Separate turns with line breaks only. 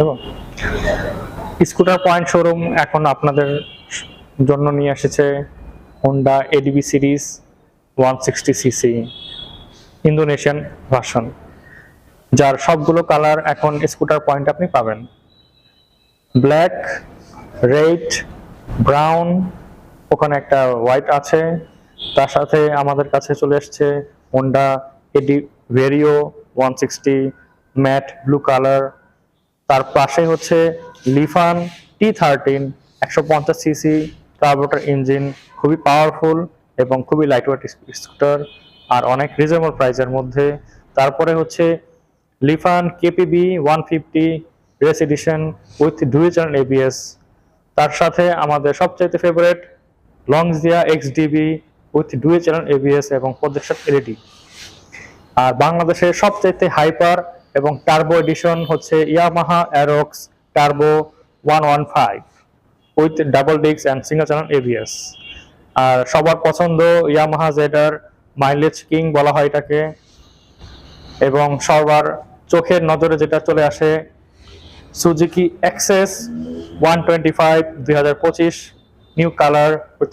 এবং scooter point showroom এখন আপনাদের জন্য নিয়ে এসেছে Honda ADB series 160cc Indonesian version, যার সবগুলো কালার এখন স্কুটার পয়েন্ট আপনি পাবেন। ব্ল্যাক, রেড, ব্রাউন, ওখানে একটা হোয়াইট আছে। তার সাথে আমাদের কাছে চলে এসছে হোন্ডা এডি ভেরিও 160 ম্যাট ব্লু কালার। তার পাশে হচ্ছে লিফান T13 150cc কার্বোরেটর ইঞ্জিন, খুবই পাওয়ারফুল এবং খুবই লাইটওয়েট স্কুটার, আর অনেক রিজনেবল প্রাইসের মধ্যে। তারপরে হচ্ছে Lifan KPB 150 race edition with dual channel ABS। তার সাথে আমাদের সবচেয়ে favourite Longjia XDB with dual channel ABS এবং প্রজেকশন LED। আর বাংলাদেশের সবচেয়ে হাইপার এবং টার্বো এডিশন হচ্ছে Yamaha Aerox turbo 115 with double disc and single channel ABS। আর সবার পছন্দ ইয়ামাহা জেডার মাইলেজ কিং বলা হয় এটাকে, এবং সবার চোখের নজরে যেটা চলে আসে Suzuki Access 125 2025 new colour with